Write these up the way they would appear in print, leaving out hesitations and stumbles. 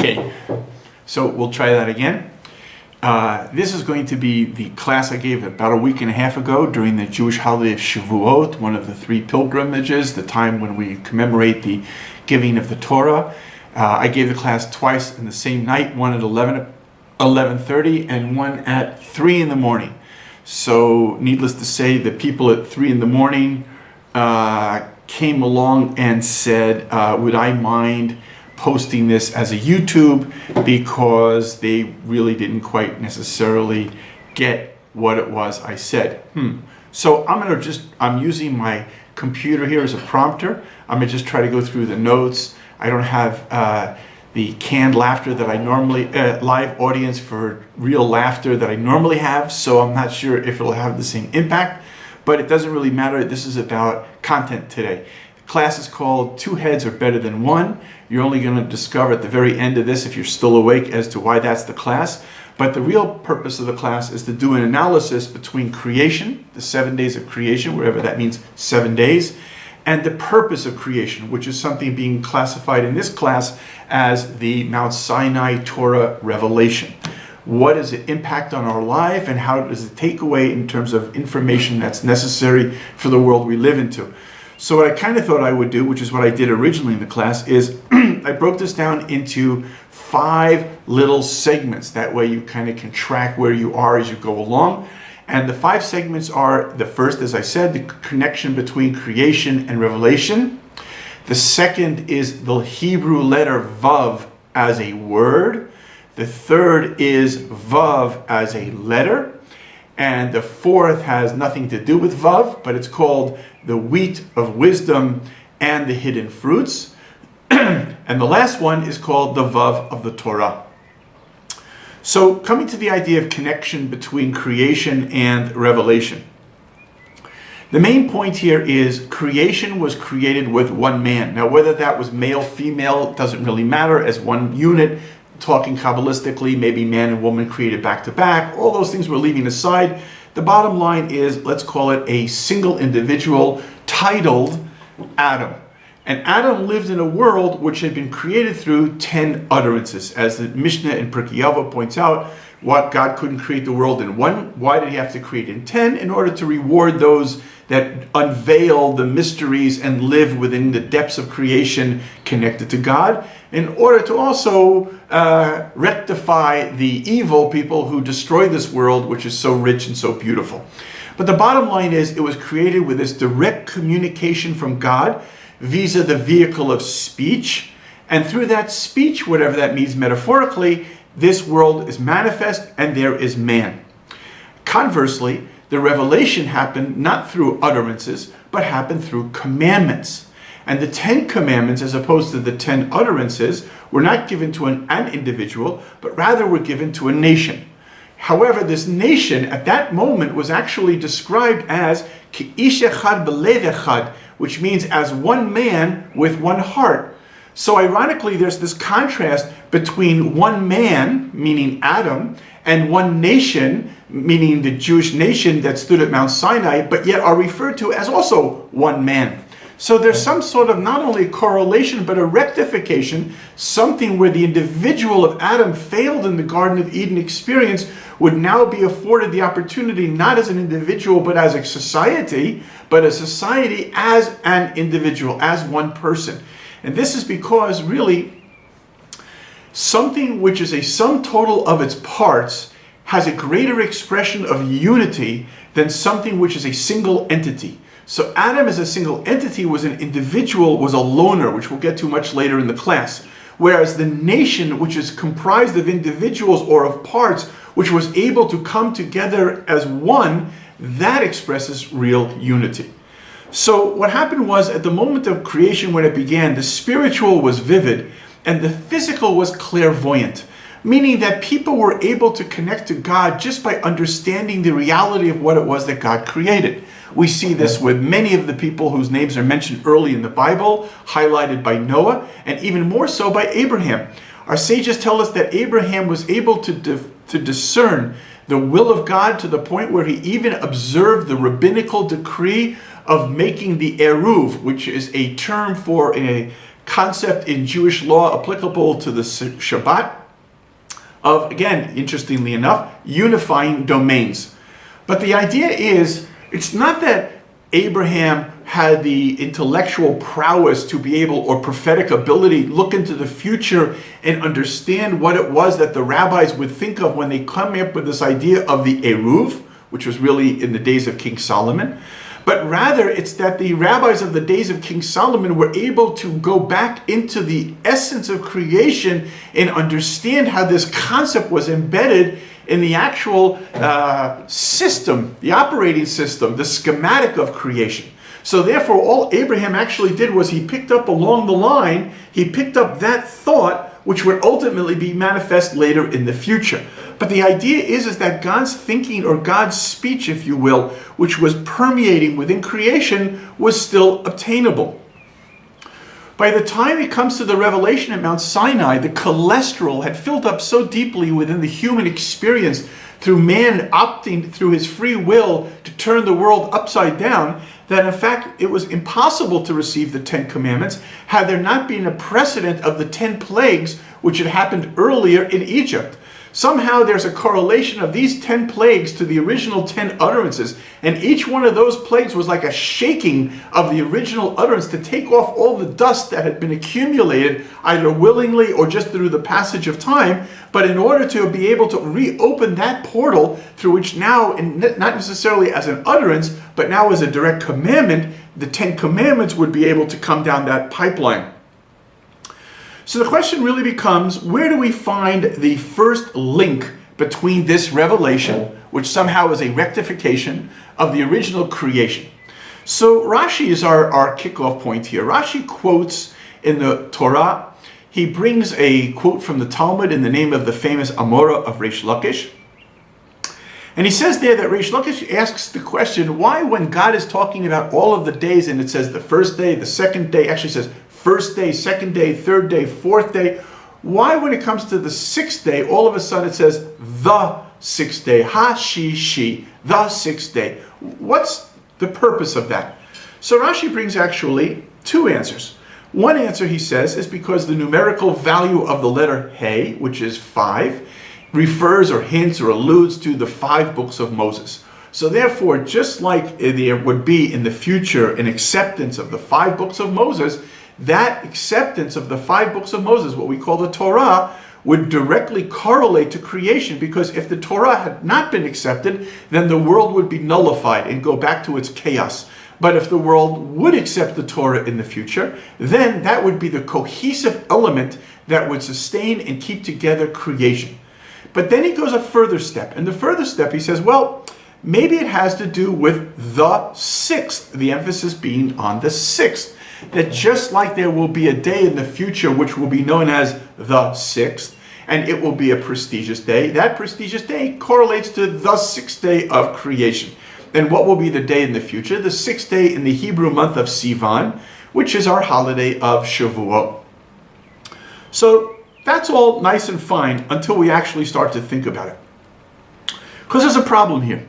Okay, so we'll try that again. This is going to be the class I gave about a week and a half ago during the Jewish holiday of Shavuot, one of the 3 pilgrimages, the time when we commemorate the giving of the Torah. I gave the class twice in the same night, one at 11:30 and one at 3 in the morning. So needless to say, the people at 3 in the morning came along and said, would I mind posting this as a YouTube, because they really didn't quite necessarily get what it was I said. So I'm using my computer here as a prompter. I'm gonna just try to go through the notes. I don't have the canned laughter that I normally, live audience for real laughter that I normally have, so I'm not sure if it'll have the same impact, but it doesn't really matter. This is about content today. The class is called 2 Heads Are Better Than One. You're only going to discover at the very end of this, if you're still awake, as to why that's the class. But the real purpose of the class is to do an analysis between creation, the 7 days of creation, wherever that means 7 days, and the purpose of creation, which is something being classified in this class as the Mount Sinai Torah revelation. What does it impact on our life, and how does it take away in terms of information that's necessary for the world we live into? So what I kind of thought I would do, which is what I did originally in the class, is I broke this down into 5 little segments. That way you kind of can track where you are as you go along. And the 5 segments are: the first, as I said, the connection between creation and revelation. The second is the Hebrew letter Vav as a word. The third is Vav as a letter. And the fourth has nothing to do with Vav, but it's called the wheat of wisdom and the hidden fruits. And the last one is called the Vav of the Torah. So coming to the idea of connection between creation and revelation. The main point here is creation was created with one man. Now, whether that was male, female, doesn't really matter, as one unit. Talking Kabbalistically, maybe man and woman created back to back. All those things we're leaving aside. The bottom line is, let's call it a single individual titled Adam. And Adam lived in a world which had been created through 10 utterances. As the Mishnah in Pirkei Avot points out, what God couldn't create the world in 1, why did he have to create in 10? In order to reward those that unveil the mysteries and live within the depths of creation connected to God, in order to also rectify the evil people who destroy this world, which is so rich and so beautiful. But the bottom line is, it was created with this direct communication from God via the vehicle of speech. And through that speech, whatever that means metaphorically, this world is manifest and there is man. Conversely, the revelation happened not through utterances, but happened through commandments. And the 10 commandments, as opposed to the 10 utterances, were not given to an individual, but rather were given to a nation. However, this nation at that moment was actually described as Ki'ish echad belev echad, which means as one man with one heart. So ironically, there's this contrast between one man, meaning Adam, and one nation, meaning the Jewish nation that stood at Mount Sinai, but yet are referred to as also one man. So there's some sort of not only correlation, but a rectification, something where the individual of Adam failed in the Garden of Eden experience would now be afforded the opportunity, not as an individual, but as a society, as an individual, as one person. And this is because really something which is a sum total of its parts has a greater expression of unity than something which is a single entity. So Adam as a single entity was an individual, was a loner, which we'll get to much later in the class. Whereas the nation, which is comprised of individuals or of parts, which was able to come together as one, that expresses real unity. So what happened was, at the moment of creation when it began, the spiritual was vivid and the physical was clairvoyant, meaning that people were able to connect to God just by understanding the reality of what it was that God created. We see this with many of the people whose names are mentioned early in the Bible, highlighted by Noah, and even more so by Abraham. Our sages tell us that Abraham was able to discern the will of God to the point where he even observed the rabbinical decree of making the eruv, which is a term for a concept in Jewish law applicable to the Shabbat of, again, interestingly enough, unifying domains. But the idea is, it's not that Abraham had the intellectual prowess to be able, or prophetic ability, look into the future and understand what it was that the rabbis would think of when they come up with this idea of the Eruv, which was really in the days of King Solomon. But rather, it's that the rabbis of the days of King Solomon were able to go back into the essence of creation and understand how this concept was embedded in the actual system, the operating system, the schematic of creation. So therefore, all Abraham actually did was he picked up along the line, he picked up that thought, which would ultimately be manifest later in the future. But the idea is that God's thinking, or God's speech, if you will, which was permeating within creation, was still obtainable. By the time it comes to the revelation at Mount Sinai, the cholesterol had filled up so deeply within the human experience through man opting through his free will to turn the world upside down, that in fact it was impossible to receive the 10 Commandments had there not been a precedent of the 10 plagues which had happened earlier in Egypt. Somehow there's a correlation of these 10 plagues to the original 10 utterances, and each one of those plagues was like a shaking of the original utterance to take off all the dust that had been accumulated, either willingly or just through the passage of time, but in order to be able to reopen that portal through which now, and not necessarily as an utterance, but now as a direct commandment, the 10 Commandments would be able to come down that pipeline. So the question really becomes, where do we find the first link between this revelation, which somehow is a rectification of the original creation? So Rashi is our kickoff point here. Rashi quotes in the Torah. He brings a quote from the Talmud in the name of the famous Amora of Reish Lakish. And he says there that Reish Lakish asks the question, why when God is talking about all of the days, and it says the first day, the second day, actually says first day, second day, third day, fourth day, why when it comes to the sixth day, all of a sudden it says the sixth day, ha-shi-shi, the sixth day? What's the purpose of that? So Rashi brings actually two answers. One answer, he says, is because the numerical value of the letter He, which is 5, refers or hints or alludes to the 5 books of Moses. So therefore, just like there would be in the future an acceptance of the 5 books of Moses, that acceptance of the 5 books of Moses, what we call the Torah, would directly correlate to creation, because if the Torah had not been accepted, then the world would be nullified and go back to its chaos. But if the world would accept the Torah in the future, then that would be the cohesive element that would sustain and keep together creation. But then he goes a further step. And the further step, he says, well, maybe it has to do with the sixth, the emphasis being on the sixth. That just like there will be a day in the future which will be known as the sixth, and it will be a prestigious day, that prestigious day correlates to the sixth day of creation. Then what will be the day in the future? The sixth day in the Hebrew month of Sivan, which is our holiday of Shavuot. So that's all nice and fine until we actually start to think about it. Because there's a problem here.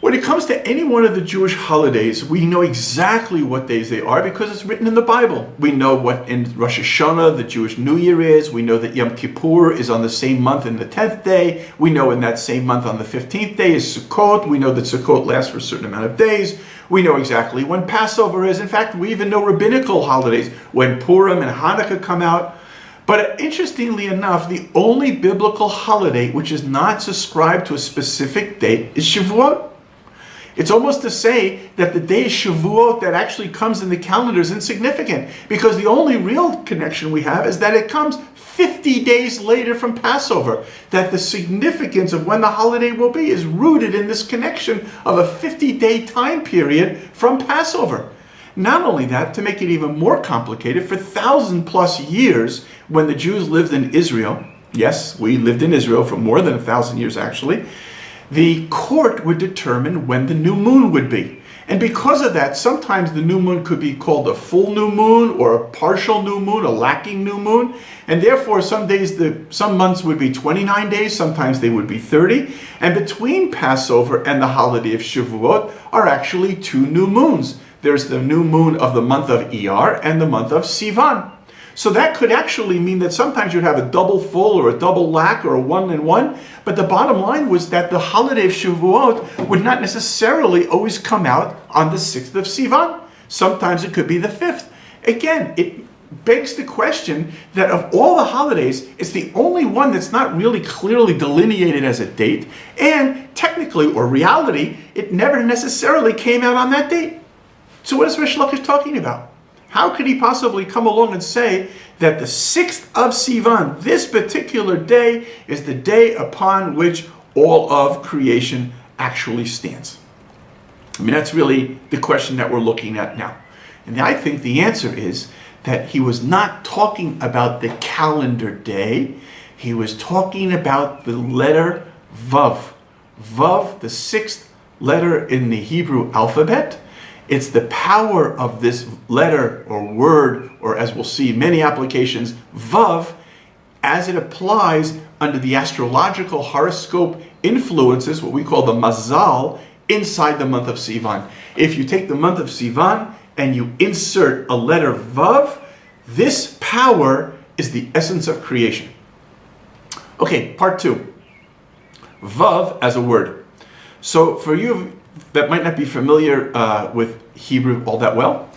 When it comes to any one of the Jewish holidays, we know exactly what days they are because it's written in the Bible. We know what in Rosh Hashanah, the Jewish New Year is. We know that Yom Kippur is on the same month in the 10th day. We know in that same month on the 15th day is Sukkot. We know that Sukkot lasts for a certain amount of days. We know exactly when Passover is. In fact, we even know rabbinical holidays, when Purim and Hanukkah come out. But interestingly enough, the only biblical holiday which is not subscribed to a specific date is Shavuot. It's almost to say that the day Shavuot that actually comes in the calendar is insignificant, because the only real connection we have is that it comes 50 days later from Passover. That the significance of when the holiday will be is rooted in this connection of a 50-day time period from Passover. Not only that, to make it even more complicated, for 1,000+ years when the Jews lived in Israel, yes, we lived in Israel for more than 1,000 years actually, the court would determine when the new moon would be. And because of that, sometimes the new moon could be called a full new moon or a partial new moon, a lacking new moon. And therefore, some months would be 29 days, sometimes they would be 30. And between Passover and the holiday of Shavuot are actually 2 new moons. there's the new moon of the month of Iyar and the month of Sivan. So that could actually mean that sometimes you'd have a double full or a double lack or a 1 and 1. But the bottom line was that the holiday of Shavuot would not necessarily always come out on the 6th of Sivan. Sometimes it could be the 5th. Again, it begs the question that of all the holidays, it's the only one that's not really clearly delineated as a date. And technically, or reality, it never necessarily came out on that date. So what is Rish Lakish talking about? How could he possibly come along and say that the 6th of Sivan, this particular day, is the day upon which all of creation actually stands? I mean, that's really the question that we're looking at now. And I think the answer is that he was not talking about the calendar day. He was talking about the letter Vav. Vav, the 6th letter in the Hebrew alphabet. It's the power of this letter or word, or as we'll see, many applications, Vav, as it applies under the astrological horoscope influences, what we call the Mazal, inside the month of Sivan. If you take the month of Sivan and you insert a letter Vav, this power is the essence of creation. Okay, part 2. Vav as a word. So for you that might not be familiar with Hebrew all that well,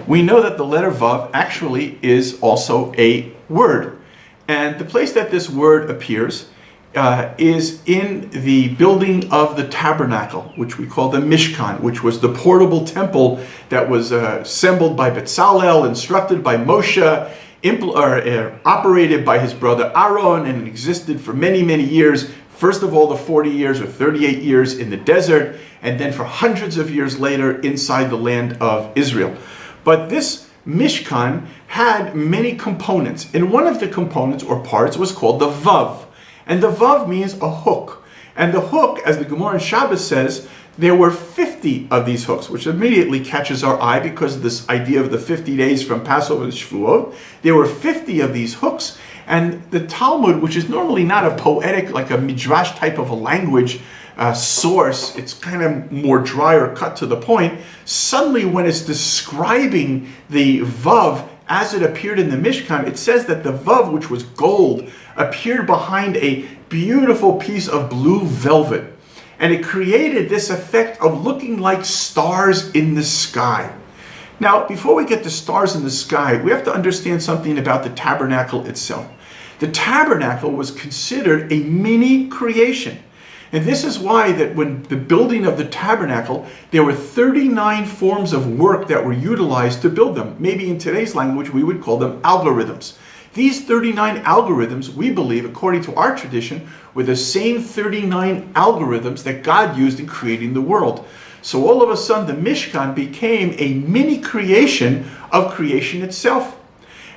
we know that the letter Vav actually is also a word. And the place that this word appears is in the building of the tabernacle, which we call the Mishkan, which was the portable temple that was assembled by Betzalel, instructed by Moshe, operated by his brother Aaron, and it existed for many, many years. First of all, the 40 years or 38 years in the desert, and then for hundreds of years later inside the land of Israel. But this Mishkan had many components, and one of the components or parts was called the Vav. And the Vav means a hook. And the hook, as the Gemara in Shabbos says, there were 50 of these hooks, which immediately catches our eye because of this idea of the 50 days from Passover to Shavuot. There were 50 of these hooks. And the Talmud, which is normally not a poetic, like a midrash type of a language source, it's kind of more dry or cut to the point, suddenly when it's describing the Vav as it appeared in the Mishkan, it says that the Vav, which was gold, appeared behind a beautiful piece of blue velvet. And it created this effect of looking like stars in the sky. Now, before we get to stars in the sky, we have to understand something about the tabernacle itself. The tabernacle was considered a mini creation. And this is why that when the building of the tabernacle, there were 39 forms of work that were utilized to build them. Maybe in today's language, we would call them algorithms. These 39 algorithms, we believe, according to our tradition, were the same 39 algorithms that God used in creating the world. So all of a sudden, the Mishkan became a mini creation of creation itself.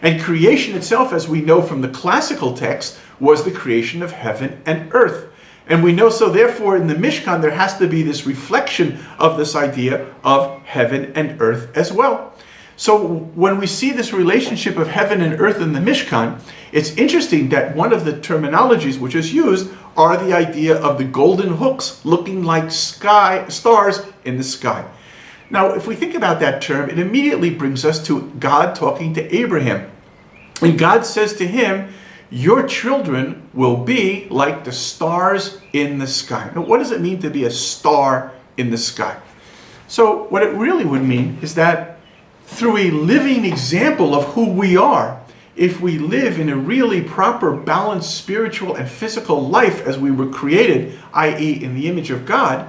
And creation itself, as we know from the classical text, was the creation of heaven and earth. And we know, so therefore, in the Mishkan, there has to be this reflection of this idea of heaven and earth as well. So when we see this relationship of heaven and earth in the Mishkan, it's interesting that one of the terminologies which is used are the idea of the golden hooks looking like stars in the sky. Now, if we think about that term, it immediately brings us to God talking to Abraham. And God says to him, your children will be like the stars in the sky. Now, what does it mean to be a star in the sky? So what it really would mean is that through a living example of who we are, if we live in a really proper, balanced spiritual and physical life as we were created, i.e. in the image of God,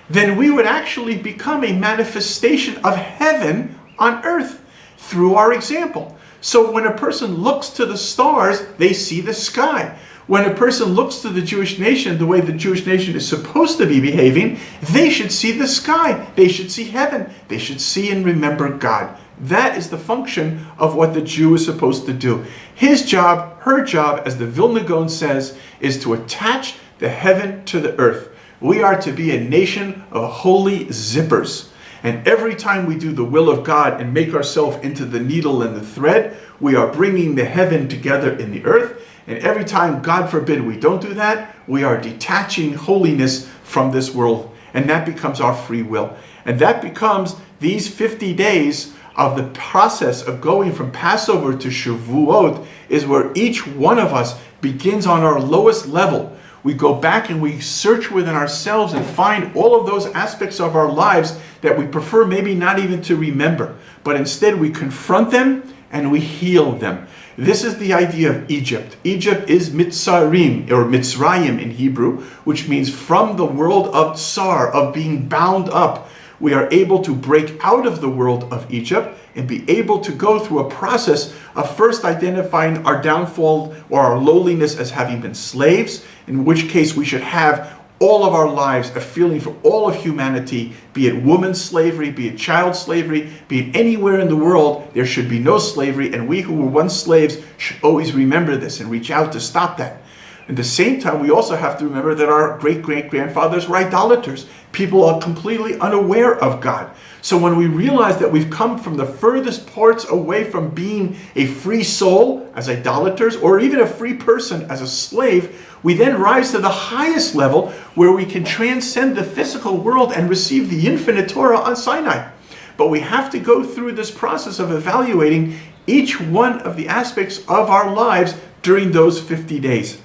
then we would actually become a manifestation of heaven on earth through our example. So when a person looks to the stars, they see the sky. When a person looks to the Jewish nation, the way the Jewish nation is supposed to be behaving, they should see the sky. They should see heaven. They should see and remember God. That is the function of what the Jew is supposed to do. His job, her job, as the Vilna Gaon says, is to attach the heaven to the earth. We are to be a nation of holy zippers. And every time we do the will of God and make ourselves into the needle and the thread, we are bringing the heaven together in the earth. And every time, God forbid, we don't do that, we are detaching holiness from this world. And that becomes our free will. And that becomes these 50 days of the process of going from Passover to Shavuot is where each one of us begins on our lowest level. We go back and we search within ourselves and find all of those aspects of our lives that we prefer maybe not even to remember, but instead we confront them and we heal them. This is the idea of Egypt. Egypt is Mitzarim, or Mitzrayim in Hebrew, which means from the world of Tsar, of being bound up. We are able to break out of the world of Egypt and be able to go through a process of first identifying our downfall or our lowliness as having been slaves, in which case we should have all of our lives a feeling for all of humanity, be it women's slavery, be it child slavery, be it anywhere in the world, there should be no slavery, and we who were once slaves should always remember this and reach out to stop that. At the same time, we also have to remember that our great-great-grandfathers were idolaters. People are completely unaware of God. So when we realize that we've come from the furthest parts away from being a free soul as idolaters, or even a free person as a slave, we then rise to the highest level where we can transcend the physical world and receive the infinite Torah on Sinai. But we have to go through this process of evaluating each one of the aspects of our lives during those 50 days.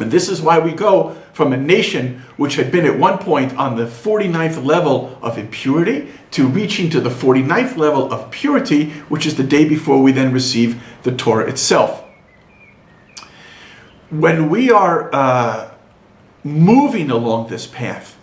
And this is why we go from a nation which had been at one point on the 49th level of impurity to reaching to the 49th level of purity, which is the day before we then receive the Torah itself. When we are moving along this path,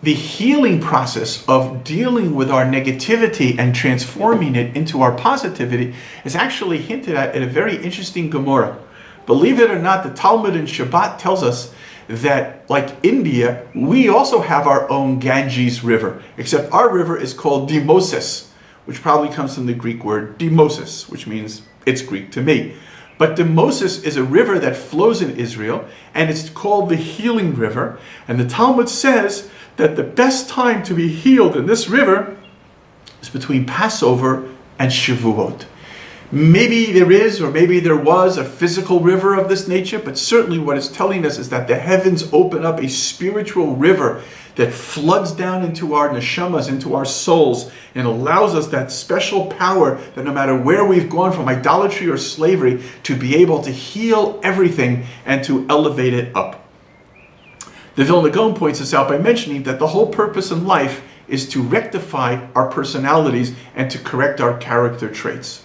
the healing process of dealing with our negativity and transforming it into our positivity is actually hinted at in a very interesting Gemara. Believe it or not, the Talmud in Shabbat tells us that, like India, we also have our own Ganges river, except our river is called Demosis, which probably comes from the Greek word demosis, which means it's Greek to me. But Demosis is a river that flows in Israel, and it's called the healing river. And the Talmud says that the best time to be healed in this river is between Passover and Shavuot. Maybe there is, or maybe there was, a physical river of this nature, but certainly what it's telling us is that the heavens open up a spiritual river that floods down into our neshamas, into our souls, and allows us that special power that no matter where we've gone from idolatry or slavery, to be able to heal everything and to elevate it up. The Vilna Gaon points this out by mentioning that the whole purpose in life is to rectify our personalities and to correct our character traits.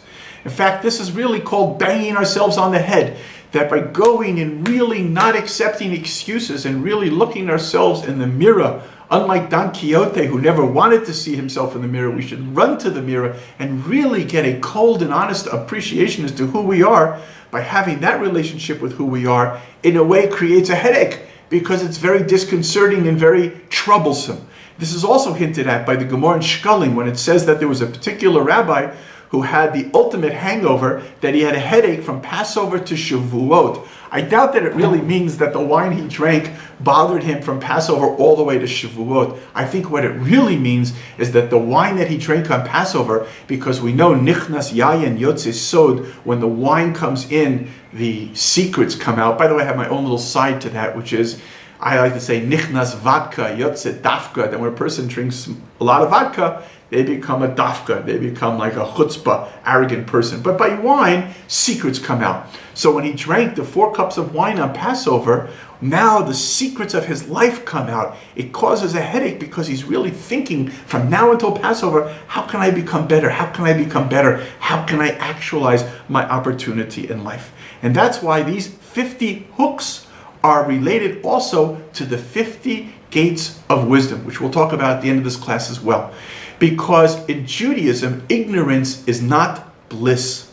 In fact, this is really called banging ourselves on the head, that by going and really not accepting excuses and really looking ourselves in the mirror, unlike Don Quixote, who never wanted to see himself in the mirror, we should run to the mirror and really get a cold and honest appreciation as to who we are. By having that relationship with who we are, in a way creates a headache, because it's very disconcerting and very troublesome. This is also hinted at by the Gemara in Shkalim, when it says that there was a particular rabbi who had the ultimate hangover, that he had a headache from Passover to Shavuot. I doubt that it really means that the wine he drank bothered him from Passover all the way to Shavuot. I think what it really means is that the wine that he drank on Passover, because we know Nichnas Yayin Yotze Sod, when the wine comes in, the secrets come out. By the way, I have my own little side to that, which is, I like to say Nichnas Vodka Yotze Dafka, that when a person drinks a lot of vodka, they become a dafka, they become like a chutzpah, arrogant person. But by wine, secrets come out. So when he drank the 4 cups of wine on Passover, now the secrets of his life come out. It causes a headache because he's really thinking from now until Passover, how can I become better? How can I become better? How can I actualize my opportunity in life? And that's why these 50 hooks are related also to the 50 gates of wisdom, which we'll talk about at the end of this class as well. Because in Judaism, ignorance is not bliss.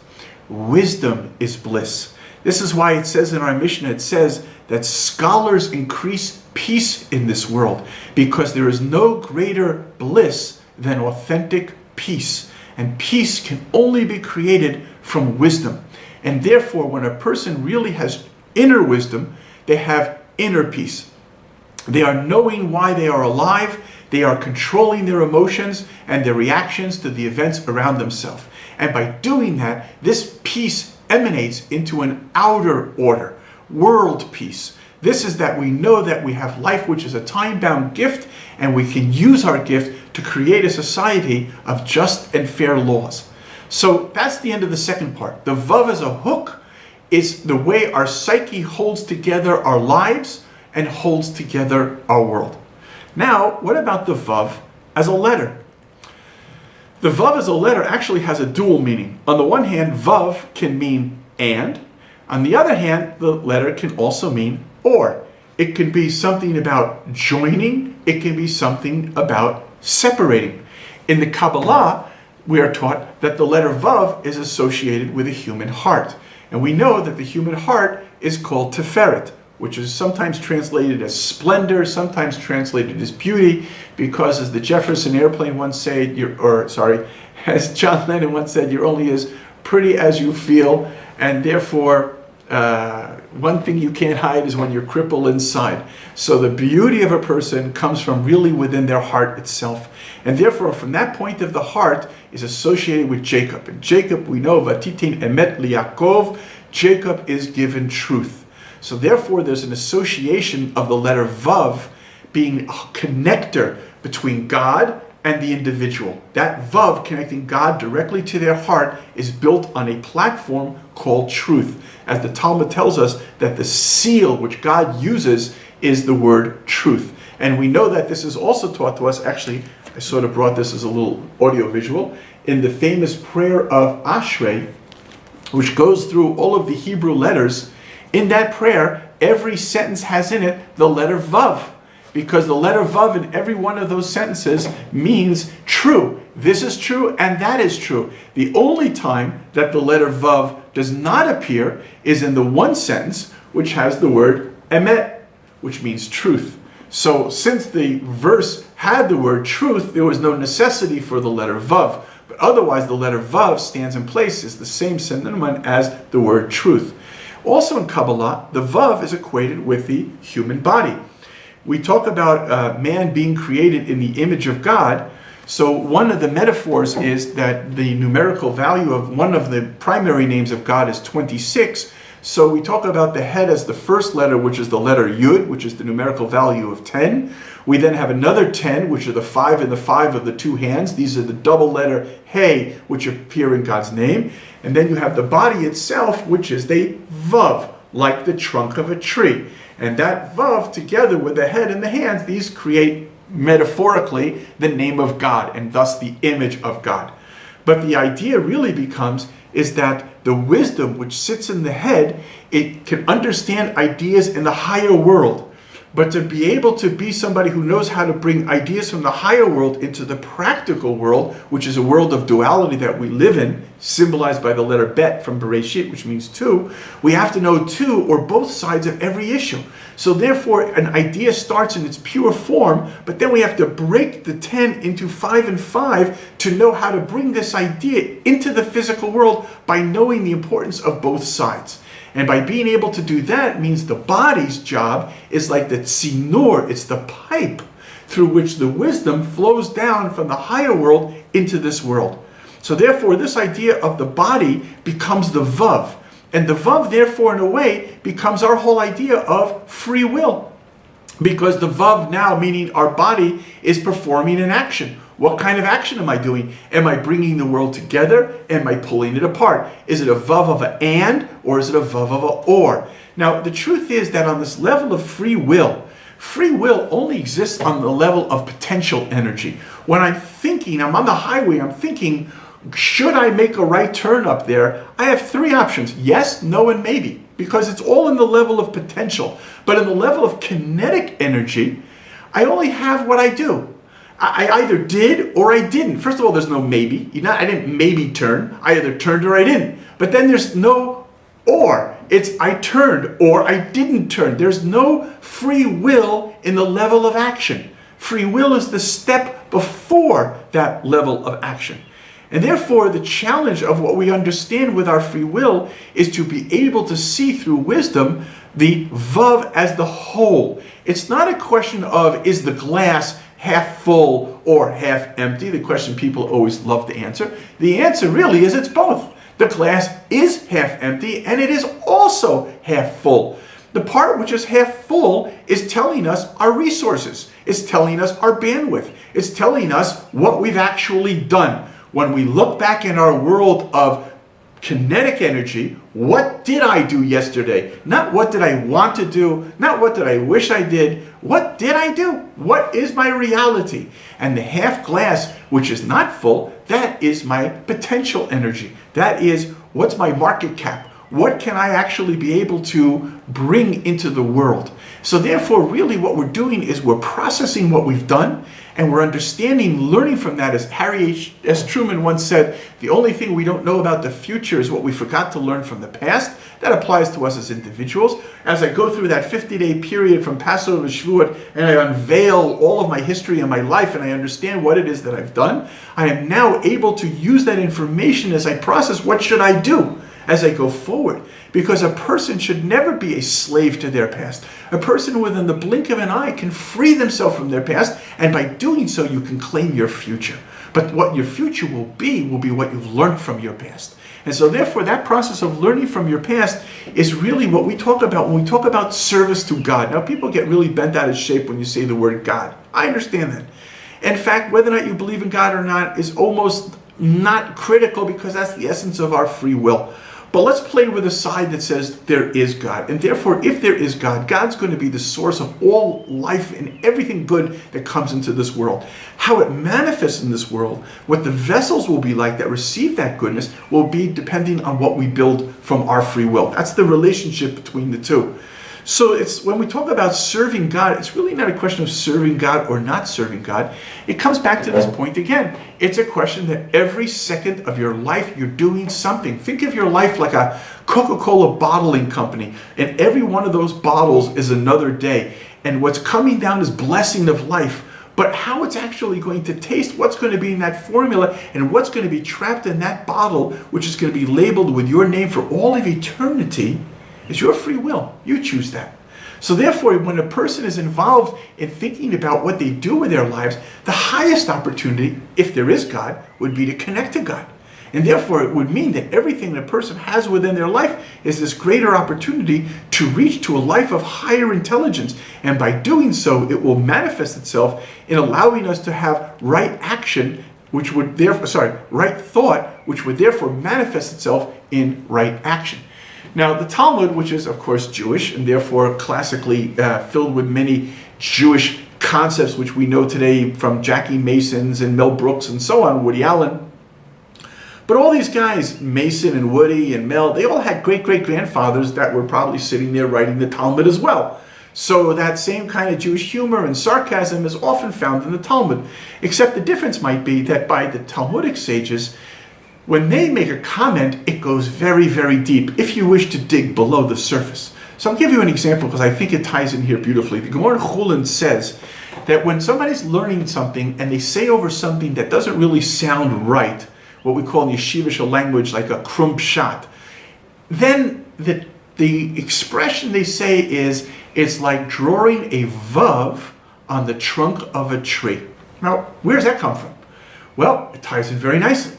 Wisdom is bliss. This is why it says in our Mishnah, it says that scholars increase peace in this world, because there is no greater bliss than authentic peace. And peace can only be created from wisdom. And therefore, when a person really has inner wisdom, they have inner peace. They are knowing why they are alive. They are controlling their emotions and their reactions to the events around themselves. And by doing that, this peace emanates into an outer order, world peace. This is that we know that we have life, which is a time-bound gift, and we can use our gift to create a society of just and fair laws. So that's the end of the second part. The Vav as a hook is the way our psyche holds together our lives and holds together our world. Now, what about the Vav as a letter? The Vav as a letter actually has a dual meaning. On the one hand, Vav can mean and. On the other hand, the letter can also mean or. It can be something about joining. It can be something about separating. In the Kabbalah, we are taught that the letter Vav is associated with a human heart. And we know that the human heart is called Tiferet, which is sometimes translated as splendor, sometimes translated as beauty, because as the Jefferson Airplane once said, as John Lennon once said, you're only as pretty as you feel, and therefore one thing you can't hide is when you're crippled inside. So the beauty of a person comes from really within their heart itself. And therefore, from that point of the heart is associated with Jacob. And Jacob, we know, Vatitin emet liYaakov, Jacob is given truth. So therefore, there's an association of the letter Vav being a connector between God and the individual. That Vav connecting God directly to their heart is built on a platform called truth. As the Talmud tells us that the seal which God uses is the word truth. And we know that this is also taught to us, actually, I sort of brought this as a little audio visual, in the famous prayer of Ashrei, which goes through all of the Hebrew letters. In that prayer, every sentence has in it the letter Vav, because the letter Vav in every one of those sentences means true. This is true and that is true. The only time that the letter Vav does not appear is in the one sentence which has the word emet, which means truth. So since the verse had the word truth, there was no necessity for the letter Vav. But otherwise, the letter Vav stands in place as the same synonym as the word truth. Also in Kabbalah, the Vav is equated with the human body. We talk about man being created in the image of God. So one of the metaphors is that the numerical value of one of the primary names of God is 26. So we talk about the head as the first letter, which is the letter Yud, which is the numerical value of 10. We then have another 10, which are the 5 and the 5 of the two hands. These are the double letter He, which appear in God's name. And then you have the body itself, which is the Vav, like the trunk of a tree. And that Vav, together with the head and the hands, these create metaphorically the name of God, and thus the image of God. But the idea really becomes is that the wisdom which sits in the head, it can understand ideas in the higher world. But to be able to be somebody who knows how to bring ideas from the higher world into the practical world, which is a world of duality that we live in, symbolized by the letter Bet from Bereshit, which means two, we have to know two or both sides of every issue. So therefore, an idea starts in its pure form, but then we have to break the 10 into 5 and 5 to know how to bring this idea into the physical world by knowing the importance of both sides. And by being able to do that means the body's job is like the tzinor, it's the pipe through which the wisdom flows down from the higher world into this world. So therefore, this idea of the body becomes the Vav. And the Vav, therefore, in a way, becomes our whole idea of free will. Because the Vav now, meaning our body, is performing an action. What kind of action am I doing? Am I bringing the world together? Am I pulling it apart? Is it a Vav of an and, or is it a Vav of an or? Now, the truth is that on this level of free will only exists on the level of potential energy. When I'm thinking, I'm on the highway, I'm thinking, should I make a right turn up there? I have three options: yes, no, and maybe. Because it's all in the level of potential. But in the level of kinetic energy, I only have what I do. I either did or I didn't. First of all, there's no maybe. I didn't maybe turn. I either turned or I didn't. But then there's no or. It's I turned or I didn't turn. There's no free will in the level of action. Free will is the step before that level of action. And therefore, the challenge of what we understand with our free will is to be able to see through wisdom the Vav as the whole. It's not a question of, is the glass half full or half empty? The question people always love to answer. The answer really is it's both. The glass is half empty and it is also half full. The part which is half full is telling us our resources. It's telling us our bandwidth. It's telling us what we've actually done. When we look back in our world of kinetic energy, what did I do yesterday? Not what did I want to do, not what did I wish I did. What did I do? What is my reality? And the half glass, which is not full, that is my potential energy. That is, what's my market cap? What can I actually be able to bring into the world? So therefore, really what we're doing is we're processing what we've done, and we're understanding, learning from that. As Harry S. Truman once said, the only thing we don't know about the future is what we forgot to learn from the past. That applies to us as individuals. As I go through that 50-day period from Passover to Shavuot, and I unveil all of my history and my life, and I understand what it is that I've done, I am now able to use that information as I process what should I do as I go forward. Because a person should never be a slave to their past. A person within the blink of an eye can free themselves from their past, and by doing so you can claim your future. But what your future will be what you've learned from your past. And so therefore that process of learning from your past is really what we talk about when we talk about service to God. Now people get really bent out of shape when you say the word God. I understand that. In fact, whether or not you believe in God or not is almost not critical, because that's the essence of our free will. But let's play with a side that says there is God. And therefore, if there is God, God's going to be the source of all life and everything good that comes into this world. How it manifests in this world, what the vessels will be like that receive that goodness, will be depending on what we build from our free will. That's the relationship between the two. So it's when we talk about serving God, it's really not a question of serving God or not serving God. It comes back to this point again. It's a question that every second of your life you're doing something. Think of your life like a Coca-Cola bottling company, and every one of those bottles is another day. And what's coming down is blessing of life. But how it's actually going to taste, what's going to be in that formula, and what's going to be trapped in that bottle, which is going to be labeled with your name for all of eternity, is your free will. You choose that. So therefore, when a person is involved in thinking about what they do with their lives, the highest opportunity, if there is God, would be to connect to God. And therefore, it would mean that everything that a person has within their life is this greater opportunity to reach to a life of higher intelligence. And by doing so, it will manifest itself in allowing us to have right action, which would therefore, right thought, which would therefore manifest itself in right action. Now, the Talmud, which is, of course, Jewish, and therefore classically filled with many Jewish concepts, which we know today from Jackie Masons and Mel Brooks and so on, Woody Allen. But all these guys, Mason and Woody and Mel, they all had great-great-grandfathers that were probably sitting there writing the Talmud as well. So that same kind of Jewish humor and sarcasm is often found in the Talmud. Except the difference might be that by the Talmudic sages, when they make a comment, it goes very, very deep, if you wish to dig below the surface. So I'll give you an example because I think it ties in here beautifully. The Gemara Chulin says that when somebody's learning something and they say over something that doesn't really sound right, what we call in yeshivish language like a krum pshat, then the expression they say is, it's like drawing a vav on the trunk of a tree. Now, where does that come from? Well, it ties in very nicely.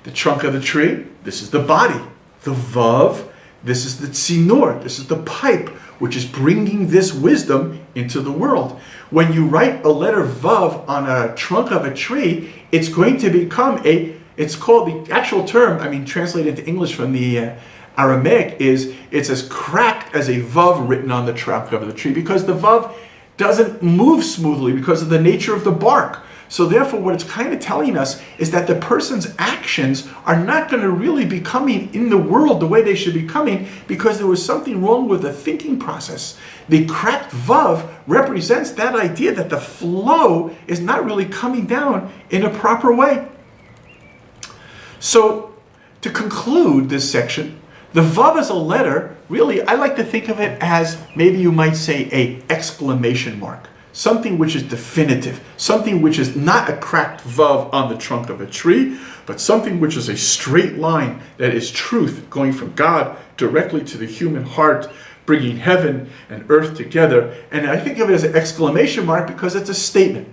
The trunk of the tree, this is the body. The vav, this is the tzinor, this is the pipe, which is bringing this wisdom into the world. When you write a letter vav on a trunk of a tree, it's going to become it's called, the actual term, translated into English from the Aramaic is, it's as cracked as a vav written on the trunk of the tree, because the vav doesn't move smoothly because of the nature of the bark. So therefore, what it's kind of telling us is that the person's actions are not going to really be coming in the world the way they should be coming, because there was something wrong with the thinking process. The cracked vav represents that idea that the flow is not really coming down in a proper way. So to conclude this section, the vav as a letter, really, I like to think of it as, maybe you might say, a exclamation mark. Something which is definitive, something which is not a cracked vav on the trunk of a tree, but something which is a straight line that is truth going from God directly to the human heart, bringing heaven and earth together. And I think of it as an exclamation mark because it's a statement.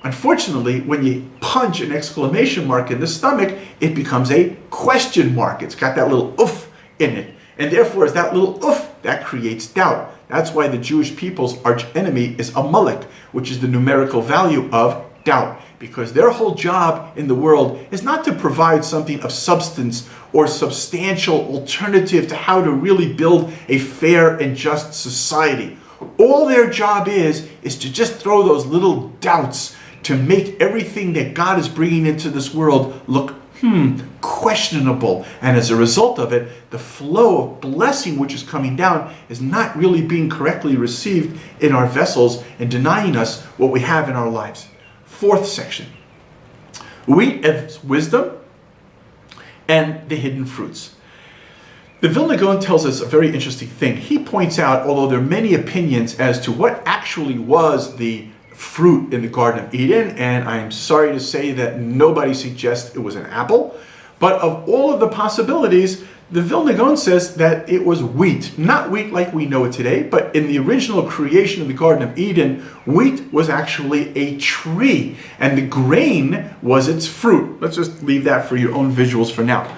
Unfortunately, when you punch an exclamation mark in the stomach, it becomes a question mark. It's got that little oof in it. And therefore, as that little oof, that creates doubt. That's why the Jewish people's arch enemy is Amalek, which is the numerical value of doubt. Because their whole job in the world is not to provide something of substance or substantial alternative to how to really build a fair and just society. All their job is to just throw those little doubts to make everything that God is bringing into this world look questionable. And as a result of it, the flow of blessing which is coming down is not really being correctly received in our vessels and denying us what we have in our lives. Fourth section. Wheat as wisdom and the hidden fruits. The Vilna Gaon tells us a very interesting thing. He points out, although there are many opinions as to what actually was the fruit in the Garden of Eden, and I am sorry to say that nobody suggests it was an apple, but of all of the possibilities, the Vilna Gaon says that it was wheat. Not wheat like we know it today, but in the original creation of the Garden of Eden, wheat was actually a tree, and the grain was its fruit. Let's just leave that for your own visuals for now.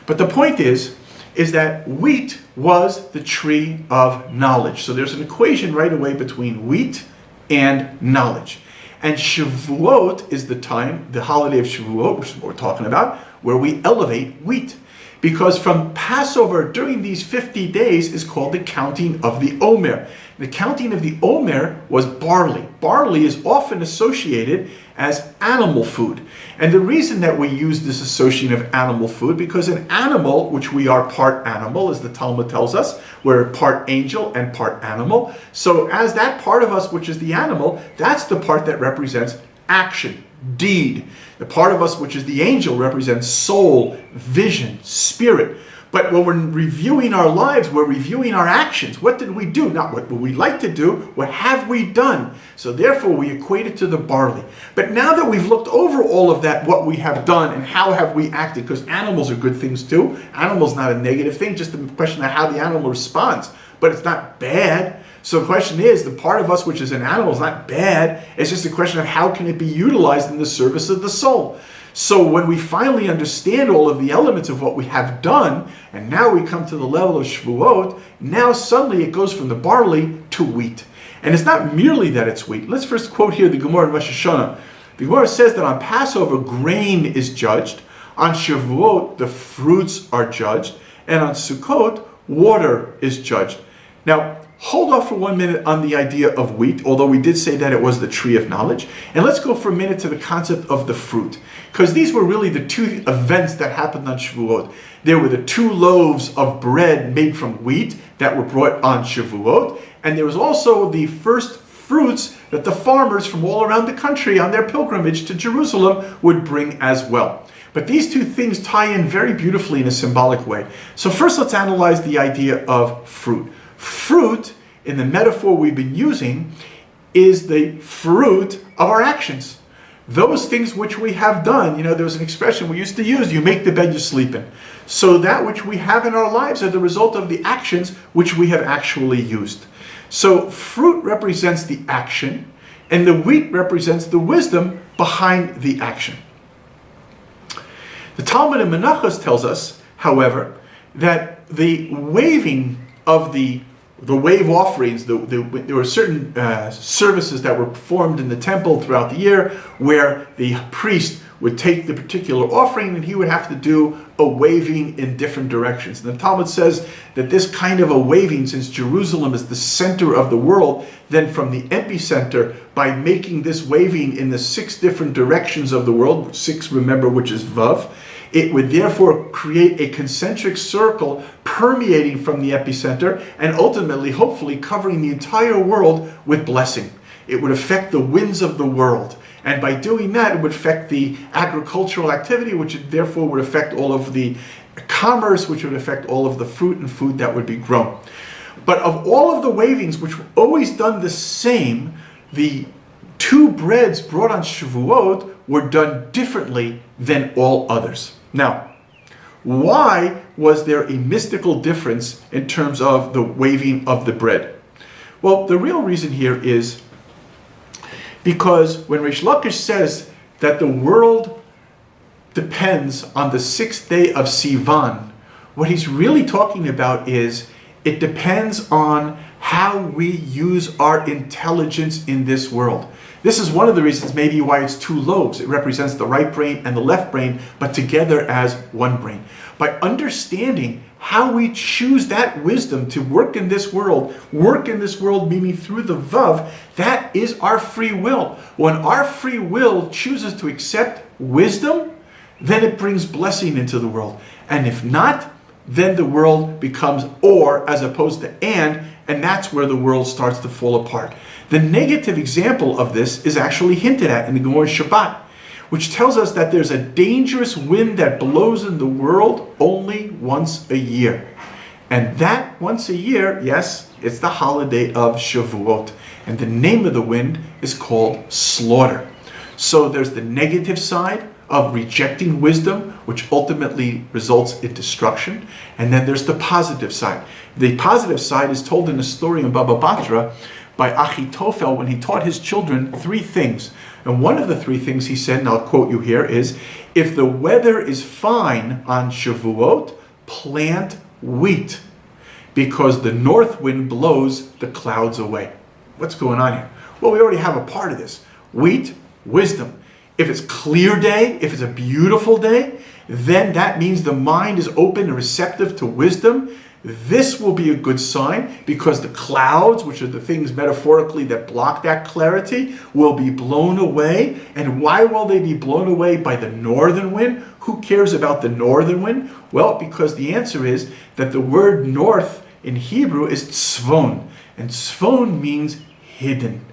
But the point is that wheat was the tree of knowledge. So there's an equation right away between wheat and knowledge. And Shavuot is the time, the holiday of Shavuot, which is what we're talking about, where we elevate wheat. Because from Passover during these 50 days is called the counting of the Omer. The counting of the Omer was barley. Barley is often associated as animal food. And the reason that we use this association of animal food, because an animal, which we are part animal, as the Talmud tells us, we're part angel and part animal. So as that part of us, which is the animal, that's the part that represents action, deed. The part of us which is the angel represents soul, vision, spirit. But when we're reviewing our lives, we're reviewing our actions. What did we do? Not what would we like to do, what have we done? So therefore we equate it to the barley. But now that we've looked over all of that, what we have done and how have we acted, because animals are good things too. Animals not a negative thing, just a question of how the animal responds. But it's not bad. So the question is, the part of us which is an animal is not bad. It's just a question of how can it be utilized in the service of the soul. So when we finally understand all of the elements of what we have done, and now we come to the level of Shavuot, now suddenly it goes from the barley to wheat. And it's not merely that it's wheat. Let's first quote here the Gemara in Rosh Hashanah. The Gemara says that on Passover, grain is judged. On Shavuot, the fruits are judged. And on Sukkot, water is judged. Now, hold off for 1 minute on the idea of wheat, although we did say that it was the tree of knowledge. And let's go for a minute to the concept of the fruit. Because these were really the two events that happened on Shavuot. There were the 2 loaves of bread made from wheat that were brought on Shavuot. And there was also the first fruits that the farmers from all around the country on their pilgrimage to Jerusalem would bring as well. But these two things tie in very beautifully in a symbolic way. So first let's analyze the idea of fruit. Fruit, in the metaphor we've been using, is the fruit of our actions. Those things which we have done, there was an expression we used to use, you make the bed you sleep in. So that which we have in our lives are the result of the actions which we have actually used. So fruit represents the action, and the wheat represents the wisdom behind the action. The Talmud in Menachos tells us, however, that the waving of the wave offerings, there were certain services that were performed in the temple throughout the year where the priest would take the particular offering and he would have to do a waving in different directions. And the Talmud says that this kind of a waving, since Jerusalem is the center of the world, then from the epicenter, by making this waving in the 6 different directions of the world, 6 remember which is Vav, it would therefore create a concentric circle permeating from the epicenter and ultimately, hopefully, covering the entire world with blessing. It would affect the winds of the world. And by doing that, it would affect the agricultural activity, which therefore would affect all of the commerce, which would affect all of the fruit and food that would be grown. But of all of the wavings, which were always done the same, the 2 breads brought on Shavuot were done differently than all others. Now, why was there a mystical difference in terms of the waving of the bread? Well, the real reason here is because when Rish Lakish says that the world depends on the 6th day of Sivan, what he's really talking about is it depends on how we use our intelligence in this world. This is one of the reasons maybe why it's two lobes. It represents the right brain and the left brain, but together as one brain. By understanding how we choose that wisdom to work in this world meaning through the Vav, that is our free will. When our free will chooses to accept wisdom, then it brings blessing into the world. And if not, then the world becomes or as opposed to and that's where the world starts to fall apart. The negative example of this is actually hinted at in the Gemara Shabbat, which tells us that there's a dangerous wind that blows in the world only once a year. And that once a year, yes, it's the holiday of Shavuot. And the name of the wind is called slaughter. So there's the negative side of rejecting wisdom, which ultimately results in destruction. And then there's the positive side. The positive side is told in a story in Baba Batra by Achitophel when he taught his children three things. And one of the three things he said, and I'll quote you here, is, if the weather is fine on Shavuot, plant wheat, because the north wind blows the clouds away. What's going on here? Well, we already have a part of this. Wheat, wisdom. If it's clear day, if it's a beautiful day, then that means the mind is open and receptive to wisdom. This will be a good sign because the clouds, which are the things metaphorically that block that clarity, will be blown away. And why will they be blown away by the northern wind? Who cares about the northern wind? Well, because the answer is that the word north in Hebrew is tzvon. And tzvon means hidden.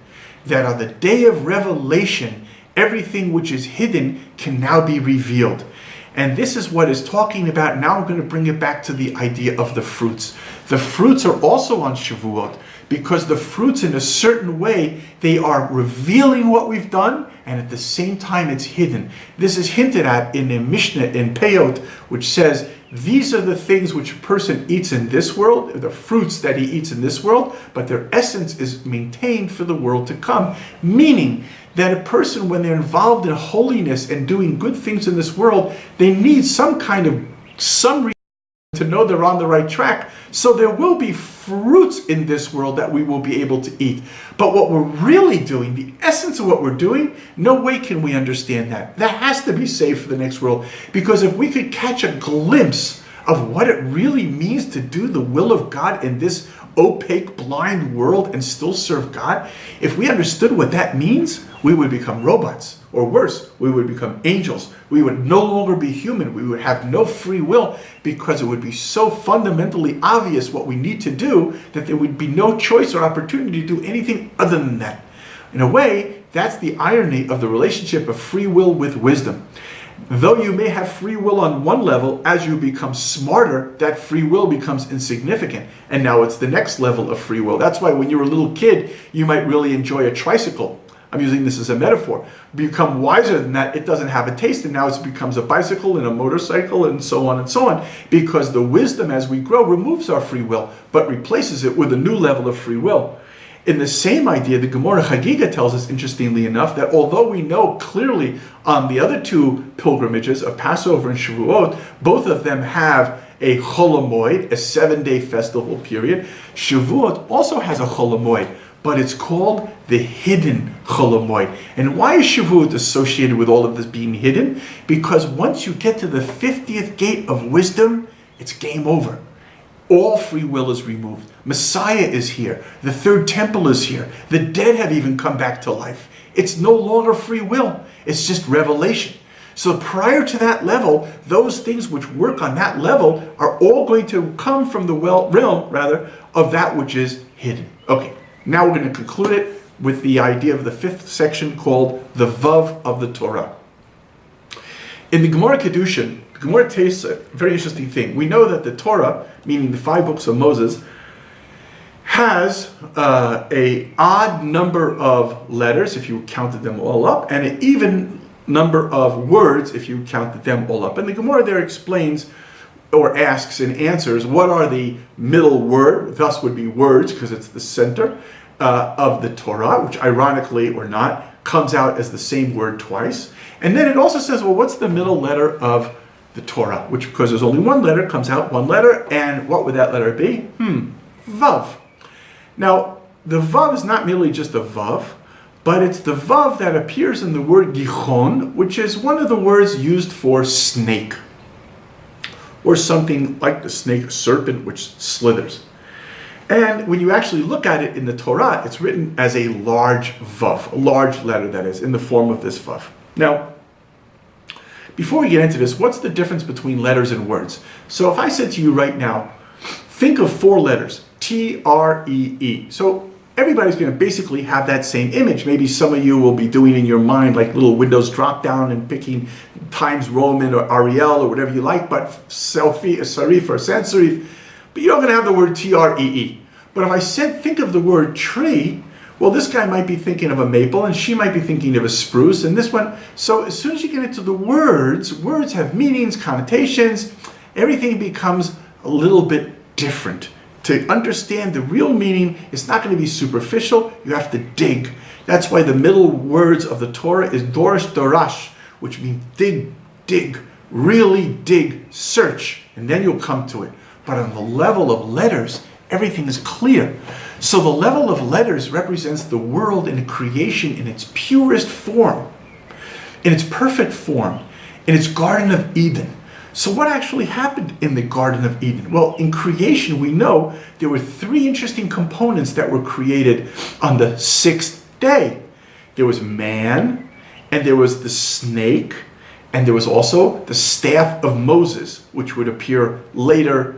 That on the day of revelation, everything which is hidden can now be revealed. And this is what is talking about. Now I'm going to bring it back to the idea of the fruits. The fruits are also on Shavuot because the fruits in a certain way, they are revealing what we've done and at the same time it's hidden. This is hinted at in the Mishnah in Peyot, which says, these are the things which a person eats in this world, the fruits that he eats in this world, but their essence is maintained for the world to come. Meaning that a person, when they're involved in holiness and doing good things in this world, they need some reason to know they're on the right track. So there will be fruits in this world that we will be able to eat. But what we're really doing, the essence of what we're doing, no way can we understand that. That has to be saved for the next world. Because if we could catch a glimpse of what it really means to do the will of God in this opaque, blind world and still serve God, if we understood what that means, we would become robots. Or worse, we would become angels. We would no longer be human. We would have no free will because it would be so fundamentally obvious what we need to do that there would be no choice or opportunity to do anything other than that. In a way, that's the irony of the relationship of free will with wisdom. Though you may have free will on one level, as you become smarter, that free will becomes insignificant. And now it's the next level of free will. That's why when you're a little kid, you might really enjoy a tricycle. I'm using this as a metaphor. Become wiser than that, it doesn't have a taste, and now it becomes a bicycle and a motorcycle and so on, because the wisdom as we grow removes our free will, but replaces it with a new level of free will. In the same idea, the Gemara Chagiga tells us, interestingly enough, that although we know clearly on the other two pilgrimages of Passover and Shavuot, both of them have a Chol Hamoed, a 7-day festival period. Shavuot also has a Chol Hamoed, but it's called the hidden Chol Hamoed. And why is Shavuot associated with all of this being hidden? Because once you get to the 50th gate of wisdom, it's game over. All free will is removed. Messiah is here. The third temple is here. The dead have even come back to life. It's no longer free will. It's just revelation. So prior to that level, those things which work on that level are all going to come from the realm of that which is hidden. Okay, now we're going to conclude it with the idea of the fifth section called the Vav of the Torah. In the Gemara Kedushin, the Gemara tastes a very interesting thing. We know that the Torah, meaning the 5 books of Moses, has an odd number of letters, if you counted them all up, and an even number of words, if you counted them all up. And the Gemara there explains, or asks and answers, what are the middle word, thus would be words, because it's the center of the Torah, which ironically or not, comes out as the same word twice. And then it also says, well, what's the middle letter of the Torah? Which, because there's only one letter, comes out one letter, and what would that letter be? Vav. Now, the vav is not merely just a vav, but it's the vav that appears in the word gichon, which is one of the words used for snake, or something like the snake, serpent, which slithers. And when you actually look at it in the Torah, it's written as a large vav, a large letter that is, in the form of this vav. Now, before we get into this, what's the difference between letters and words? So if I said to you right now, think of 4 letters, T-R-E-E. So everybody's going to basically have that same image. Maybe some of you will be doing in your mind like little Windows drop down and picking Times Roman or Arial or whatever you like, but serif or sans serif. But you're not going to have the word T-R-E-E. But if I said, think of the word tree, well, this guy might be thinking of a maple, and she might be thinking of a spruce, and this one. So as soon as you get into the words, words have meanings, connotations, everything becomes a little bit different. To understand the real meaning, it's not going to be superficial, you have to dig. That's why the middle words of the Torah is dorish dorash, which means dig, dig, really dig, search, and then you'll come to it. But on the level of letters, everything is clear. So the level of letters represents the world and creation in its purest form, in its perfect form, in its Garden of Eden. So what actually happened in the Garden of Eden? Well, in creation, we know there were 3 interesting components that were created on the 6th day. There was man, and there was the snake, and there was also the staff of Moses, which would appear later,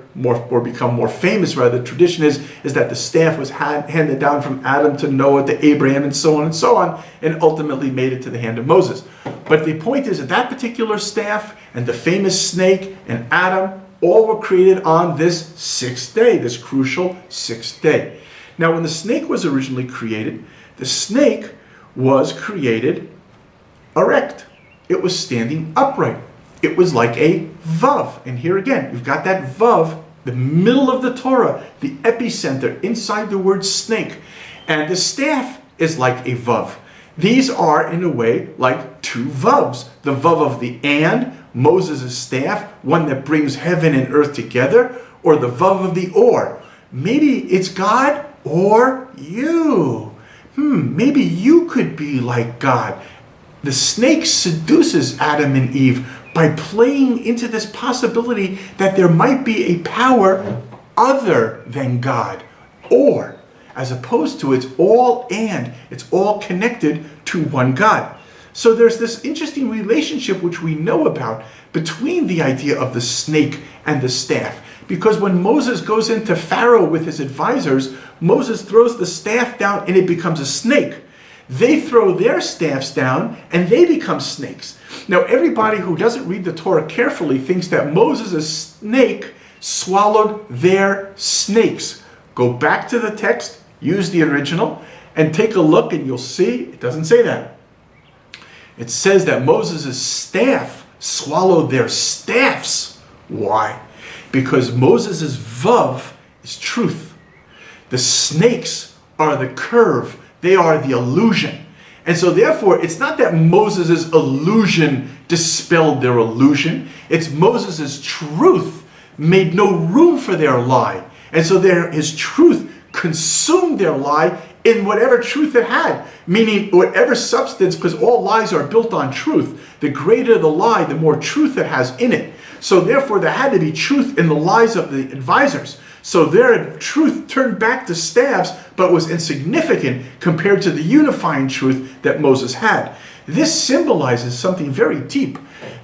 or become more famous rather. The tradition is that the staff was handed down from Adam to Noah to Abraham and so on, and ultimately made it to the hand of Moses. But the point is that particular staff and the famous snake and Adam all were created on this 6th day, this crucial 6th day. Now, when the snake was originally created, the snake was created erect. It was standing upright. It was like a vav. And here again, you've got that vav, the middle of the Torah, the epicenter inside the word snake. And the staff is like a vav. These are, in a way, like 2 vavs. The vav of the and, Moses' staff, one that brings heaven and earth together, or the vav of the or. Maybe it's God or you. Maybe you could be like God. The snake seduces Adam and Eve by playing into this possibility that there might be a power other than God, or as opposed to it's all and, it's all connected to one God. So there's this interesting relationship which we know about between the idea of the snake and the staff. Because when Moses goes into Pharaoh with his advisors, Moses throws the staff down and it becomes a snake. They throw their staffs down and they become snakes. Now everybody who doesn't read the Torah carefully thinks that Moses' snake swallowed their snakes. Go back to the text, use the original, and take a look and you'll see it doesn't say that. It says that Moses' staff swallowed their staffs. Why? Because Moses' vav is truth. The snakes are the curve. They are the illusion. And so therefore, it's not that Moses' illusion dispelled their illusion. It's Moses' truth made no room for their lie. And so his truth consumed their lie in whatever truth it had. Meaning whatever substance, because all lies are built on truth. The greater the lie, the more truth it has in it. So therefore, there had to be truth in the lies of the advisors. So their truth turned back to staffs, but was insignificant compared to the unifying truth that Moses had. This symbolizes something very deep,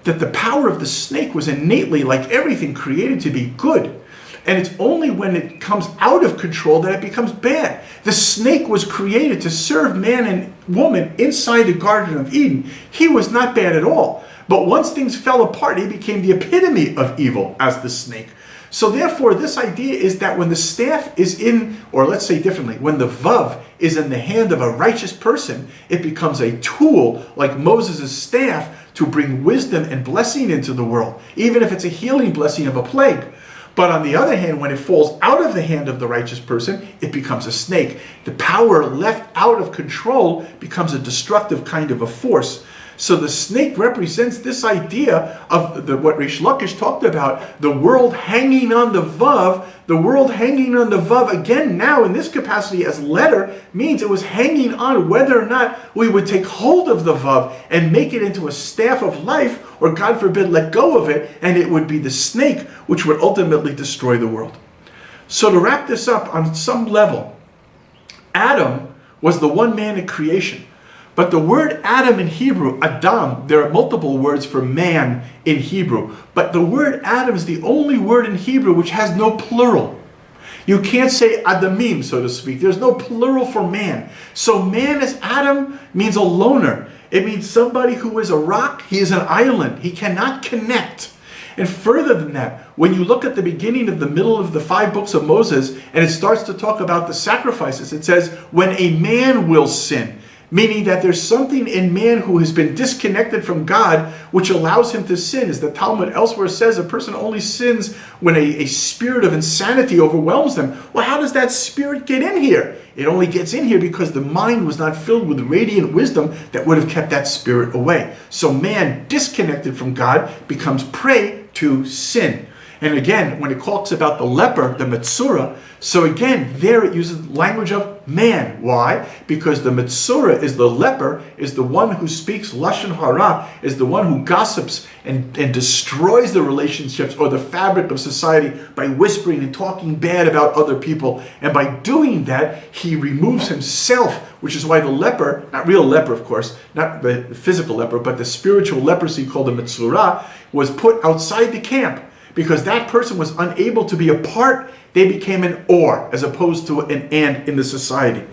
that the power of the snake was innately, like everything, created to be good. And it's only when it comes out of control that it becomes bad. The snake was created to serve man and woman inside the Garden of Eden. He was not bad at all. But once things fell apart, he became the epitome of evil as the snake. So therefore, this idea is that when the staff is in, or let's say differently, when the vav is in the hand of a righteous person, it becomes a tool like Moses' staff to bring wisdom and blessing into the world, even if it's a healing blessing of a plague. But on the other hand, when it falls out of the hand of the righteous person, it becomes a snake. The power left out of control becomes a destructive kind of a force. So the snake represents this idea of what Rish Lakish talked about, the world hanging on the Vav. The world hanging on the Vav, again, now in this capacity as letter, means it was hanging on whether or not we would take hold of the Vav and make it into a staff of life, or God forbid, let go of it, and it would be the snake which would ultimately destroy the world. So to wrap this up on some level, Adam was the one man in creation. But the word Adam in Hebrew, Adam, there are multiple words for man in Hebrew. But the word Adam is the only word in Hebrew which has no plural. You can't say Adamim, so to speak. There's no plural for man. So man as Adam means a loner. It means somebody who is a rock. He is an island. He cannot connect. And further than that, when you look at the beginning of the middle of the 5 books of Moses, and it starts to talk about the sacrifices, it says, when a man will sin. Meaning that there's something in man who has been disconnected from God which allows him to sin. As the Talmud elsewhere says, a person only sins when a spirit of insanity overwhelms them. Well, how does that spirit get in here? It only gets in here because the mind was not filled with radiant wisdom that would have kept that spirit away. So man, disconnected from God, becomes prey to sin. And again, when it talks about the leper, the Metzora, so again, there it uses language of man. Why? Because the Metzora is the leper, is the one who speaks Lashon Hara, is the one who gossips and destroys the relationships or the fabric of society by whispering and talking bad about other people. And by doing that, he removes himself, which is why the leper, not real leper of course, not the physical leper, but the spiritual leprosy called the Metzora, was put outside the camp. Because that person was unable to be a part, they became an or, as opposed to an and in the society.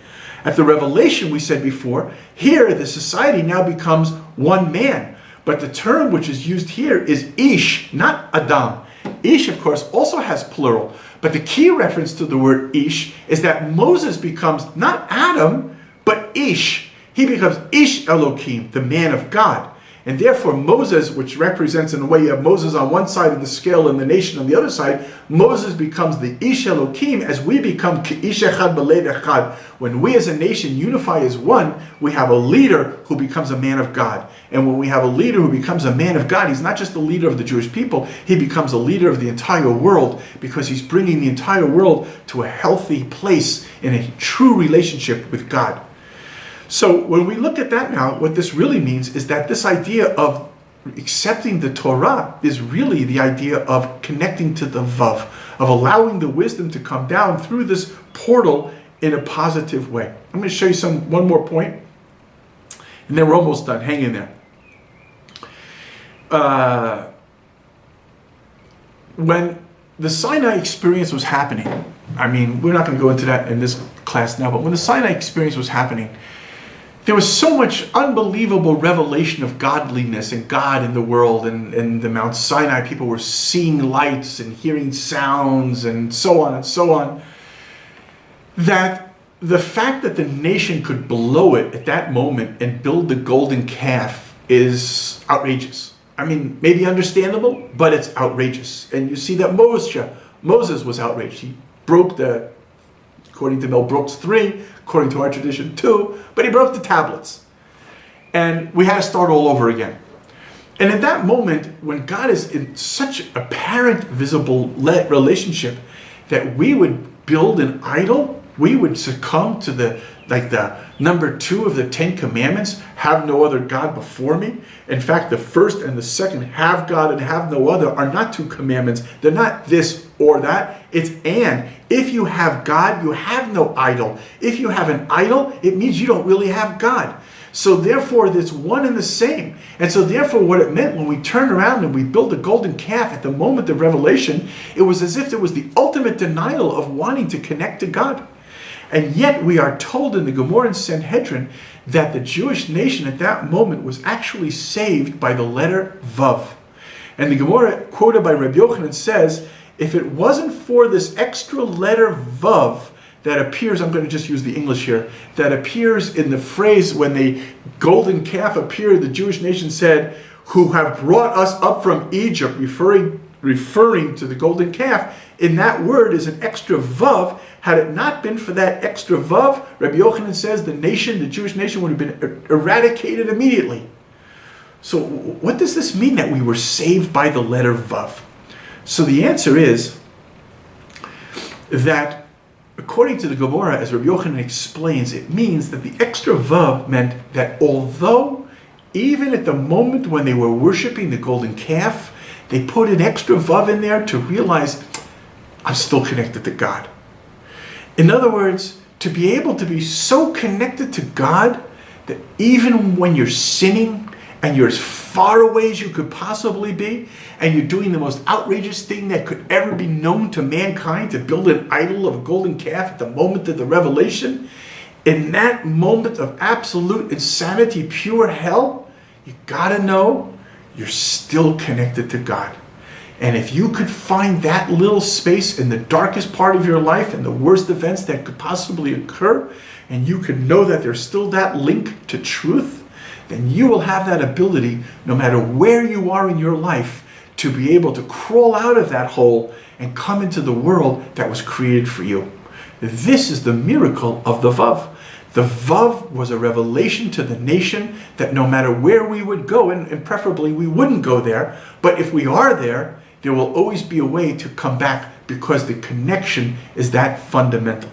At the Revelation, we said before, here the society now becomes one man. But the term which is used here is Ish, not Adam. Ish, of course, also has plural. But the key reference to the word Ish is that Moses becomes not Adam, but Ish. He becomes Ish Elohim, the man of God. And therefore Moses, which represents in a way you have Moses on one side of the scale and the nation on the other side, Moses becomes the Ish Elohim as we become Ish Echad B'Lev Echad. When we as a nation unify as one, we have a leader who becomes a man of God. And when we have a leader who becomes a man of God, he's not just the leader of the Jewish people, he becomes a leader of the entire world because he's bringing the entire world to a healthy place in a true relationship with God. So when we look at that now, what this really means is that this idea of accepting the Torah is really the idea of connecting to the Vav, of allowing the wisdom to come down through this portal in a positive way. I'm going to show you one more point, and then we're almost done. Hang in there. When the Sinai experience was happening, I mean, we're not going to go into that in this class now, but when the Sinai experience was happening, there was so much unbelievable revelation of godliness and God in the world, and the Mount Sinai people were seeing lights and hearing sounds and so on, that the fact that the nation could blow it at that moment and build the golden calf is outrageous. I mean, maybe understandable, but it's outrageous. And you see that Moses was outraged. He broke according to Mel Brooks, 3, according to our tradition, 2, but he broke the tablets. And we had to start all over again. And in that moment, when God is in such apparent, visible relationship, that we would build an idol, we would succumb to the number 2 of the 10 commandments, have no other God before me. In fact, the first and the second, have God and have no other, are not 2 commandments. They're not this or that. It's and. If you have God, you have no idol. If you have an idol, it means you don't really have God. So therefore, it's one and the same. And so therefore, what it meant when we turned around and we built a golden calf at the moment of revelation, it was as if it was the ultimate denial of wanting to connect to God. And yet we are told in the Gemara in Sanhedrin that the Jewish nation at that moment was actually saved by the letter Vav. And the Gemara quoted by Rabbi Yochanan says, if it wasn't for this extra letter Vav that appears, I'm going to just use the English here, that appears in the phrase when the golden calf appeared, the Jewish nation said, who have brought us up from Egypt, referring to the golden calf, in that word is an extra Vav. Had it not been for that extra Vav, Rabbi Yochanan says the Jewish nation would have been eradicated immediately. So what does this mean that we were saved by the letter Vav? So the answer is that according to the Gemara, as Rabbi Yochanan explains, it means that the extra Vav meant that although even at the moment when they were worshiping the golden calf, they put an extra Vav in there to realize, I'm still connected to God. In other words, to be able to be so connected to God that even when you're sinning and you're as far away as you could possibly be, and you're doing the most outrageous thing that could ever be known to mankind, to build an idol of a golden calf at the moment of the revelation, in that moment of absolute insanity, pure hell, you gotta know you're still connected to God. And if you could find that little space in the darkest part of your life and the worst events that could possibly occur, and you can know that there's still that link to truth, then you will have that ability, no matter where you are in your life, to be able to crawl out of that hole and come into the world that was created for you. This is the miracle of the Vav. The Vav was a revelation to the nation that no matter where we would go, and preferably we wouldn't go there, but if we are there, there will always be a way to come back because the connection is that fundamental.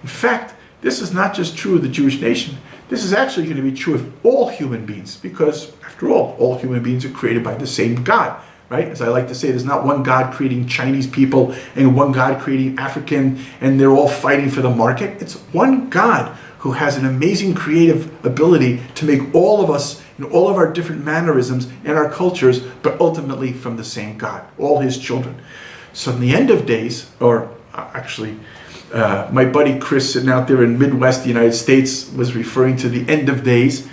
In fact, this is not just true of the Jewish nation. This is actually going to be true of all human beings because, after all human beings are created by the same God, right? As I like to say, there's not one God creating Chinese people and one God creating African and they're all fighting for the market. It's one God who has an amazing creative ability to make all of us and all of our different mannerisms and our cultures, but ultimately from the same God, all his children. So in the end of days, or actually, my buddy Chris sitting out there in Midwest, the United States, was referring to the end of days.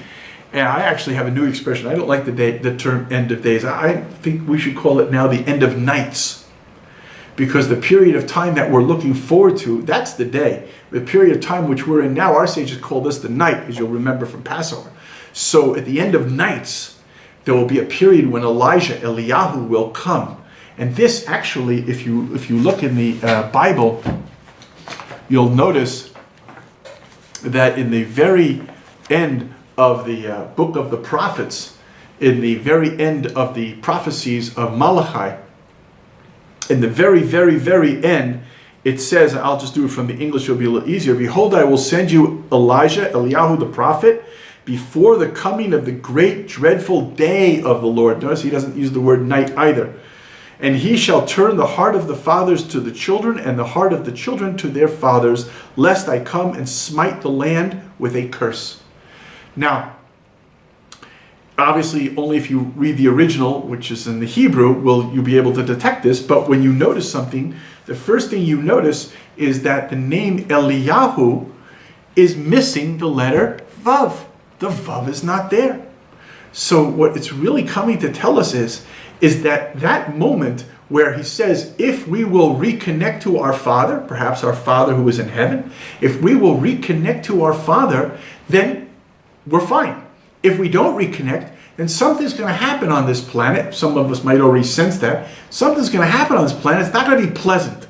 And I actually have a new expression. I don't like the term end of days. I think we should call it now the end of nights. Because the period of time that we're looking forward to, that's the day. The period of time which we're in now, our sages call this the night, as you'll remember from Passover. So at the end of nights, there will be a period when Eliyahu will come. And this actually, if you look in the Bible, you'll notice that in the very end of the book of the prophets, in the very end of the prophecies of Malachi, in the very, very, very end, it says, I'll just do it from the English, it'll be a little easier. Behold, I will send you Eliyahu the prophet, before the coming of the great dreadful day of the Lord. Notice he doesn't use the word night either. And he shall turn the heart of the fathers to the children, and the heart of the children to their fathers, lest I come and smite the land with a curse. Now, obviously, only if you read the original, which is in the Hebrew, will you be able to detect this. But when you notice something, the first thing you notice is that the name Eliyahu is missing the letter Vav. The Vav is not there. So what it's really coming to tell us is that moment where he says, if we will reconnect to our Father, perhaps our Father who is in heaven, if we will reconnect to our Father, then we're fine. If we don't reconnect, then something's going to happen on this planet. Some of us might already sense that. Something's going to happen on this planet. It's not going to be pleasant.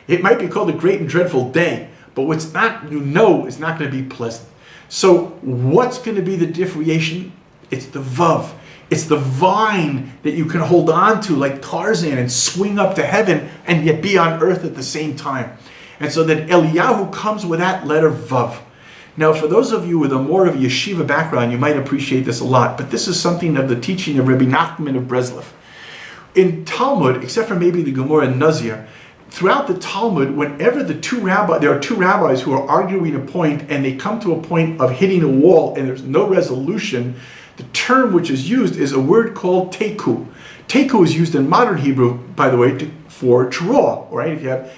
It might be called a great and dreadful day, but what's not, it's not going to be pleasant. So what's going to be the differentiation? It's the Vav. It's the vine that you can hold on to like Tarzan and swing up to heaven and yet be on earth at the same time. And so that Eliyahu comes with that letter Vav. Now, for those of you with a more of a yeshiva background, you might appreciate this a lot, but this is something of the teaching of Rabbi Nachman of Breslov. In Talmud, except for maybe the Gemara and Nazir, throughout the Talmud, whenever there are two rabbis who are arguing a point and they come to a point of hitting a wall and there's no resolution, the term which is used is a word called teku. Teku is used in modern Hebrew, by the way, for draw, right? If you have,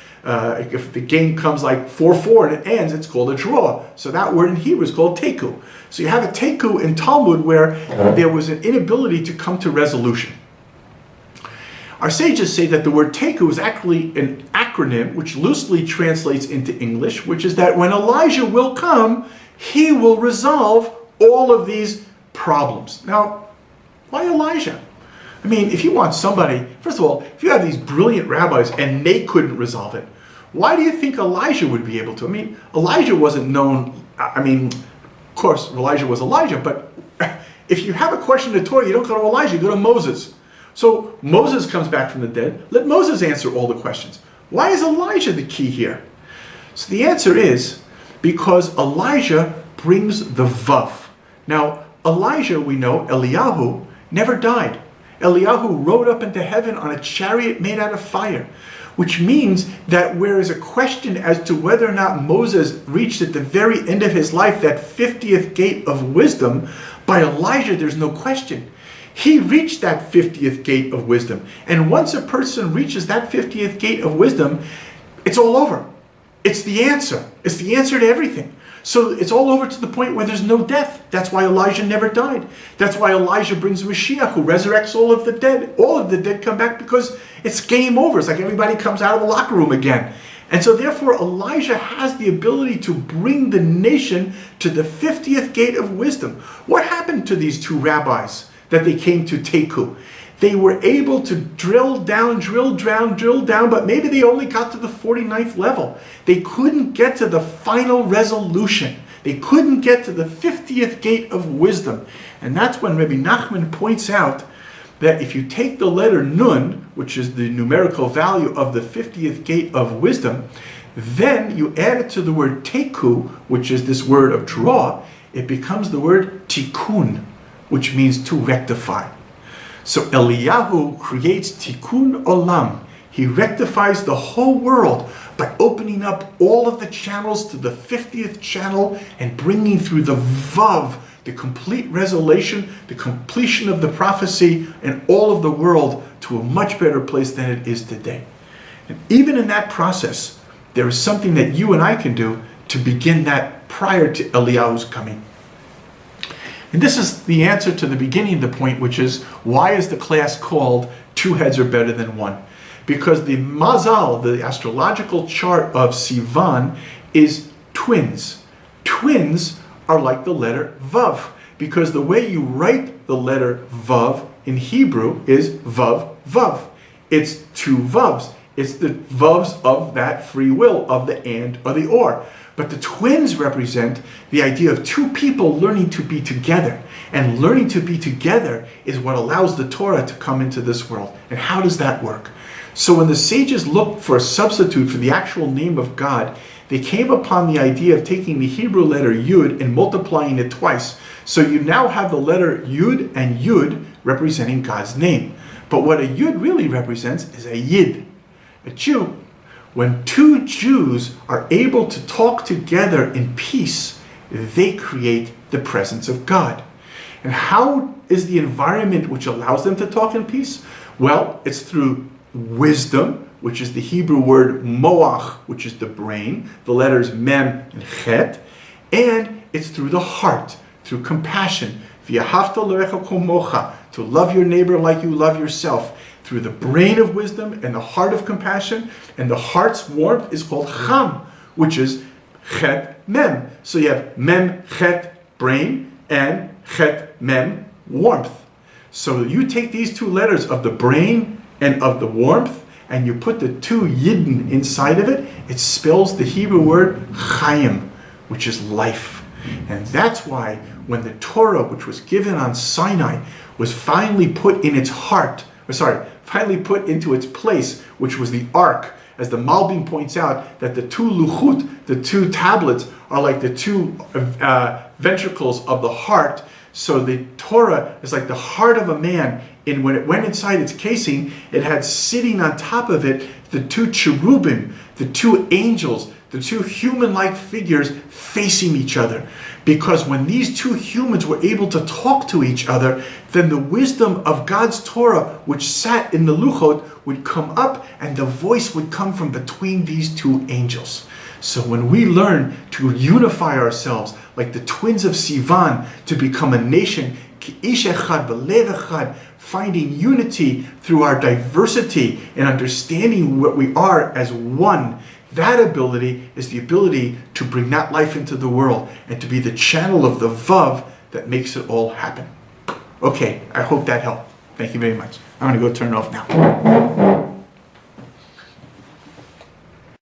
if the game comes like 4-4 and it ends, it's called a draw. So that word in Hebrew is called teku. So you have a teku in Talmud where there was an inability to come to resolution. Our sages say that the word teku is actually an acronym which loosely translates into English, which is that when Elijah will come, he will resolve all of these problems. Now, why Elijah? I mean, if you want somebody, first of all, if you have these brilliant rabbis and they couldn't resolve it, why do you think Elijah would be able to? I mean, Elijah wasn't known, of course, Elijah was Elijah, but If you have a question in the Torah, you don't go to Elijah, you go to Moses. So Moses comes back from the dead. Let Moses answer all the questions. Why is Elijah the key here? So the answer is because Elijah brings the Vav. Now, Elijah, we know, Eliyahu, never died. Eliyahu rode up into heaven on a chariot made out of fire, which means that whereas a question as to whether or not Moses reached at the very end of his life that 50th gate of wisdom, by Elijah there's no question. He reached that 50th gate of wisdom. And once a person reaches that 50th gate of wisdom, it's all over. It's the answer. It's the answer to everything. So it's all over to the point where there's no death. That's why Elijah never died. That's why Elijah brings Mashiach, who resurrects all of the dead. All of the dead come back because it's game over. It's like everybody comes out of the locker room again. And so therefore Elijah has the ability to bring the nation to the 50th gate of wisdom. What happened to these two rabbis that they came to Teku? They were able to drill down, but maybe they only got to the 49th level. They couldn't get to the final resolution. They couldn't get to the 50th gate of wisdom. And that's when Rabbi Nachman points out that if you take the letter Nun, which is the numerical value of the 50th gate of wisdom, then you add it to the word Teku, which is this word of draw, it becomes the word Tikkun, which means to rectify. So Eliyahu creates Tikkun Olam. He rectifies the whole world by opening up all of the channels to the 50th channel and bringing through the Vav, the complete resolution, the completion of the prophecy, and all of the world to a much better place than it is today. And even in that process, there is something that you and I can do to begin that prior to Eliyahu's coming. And this is the answer to the beginning of the point, which is, why is the class called Two Heads Are Better Than One? Because the Mazal, the astrological chart of Sivan, is twins. Twins are like the letter Vav, because the way you write the letter Vav in Hebrew is Vav, Vav. It's two Vavs. It's the Vavs of that free will, of the and or the or. But the twins represent the idea of two people learning to be together. And learning to be together is what allows the Torah to come into this world. And how does that work? So when the sages looked for a substitute for the actual name of God, they came upon the idea of taking the Hebrew letter Yud and multiplying it twice. So you now have the letter Yud and Yud representing God's name. But what a Yud really represents is a Yid, a Jew. When two Jews are able to talk together in peace, they create the presence of God. And how is the environment which allows them to talk in peace? Well, it's through wisdom, which is the Hebrew word moach, which is the brain, the letters mem and chet, and it's through the heart, through compassion, v'yahavta l'recha kamocha, to love your neighbor like you love yourself, through the brain of wisdom and the heart of compassion, and the heart's warmth is called cham, which is chet mem. So you have mem chet brain and chet mem warmth. So you take these two letters of the brain and of the warmth, and you put the two yidden inside of it, it spells the Hebrew word chayim, which is life. And that's why when the Torah, which was given on Sinai, was finally put in its heart, finally put into its place, which was the ark, as the Malbim points out, that the two luchut, the two tablets, are like the two ventricles of the heart. So the Torah is like the heart of a man, and when it went inside its casing, it had sitting on top of it the two cherubim, the two angels, the two human-like figures facing each other. Because when these two humans were able to talk to each other, then the wisdom of God's Torah, which sat in the luchot, would come up, and the voice would come from between these two angels. So when we learn to unify ourselves like the twins of Sivan to become a nation, ish echad b'lev echad, finding unity through our diversity and understanding what we are as one, that ability is the ability to bring that life into the world and to be the channel of the Vav that makes it all happen. Okay, I hope that helped. Thank you very much. I'm going to go turn it off now.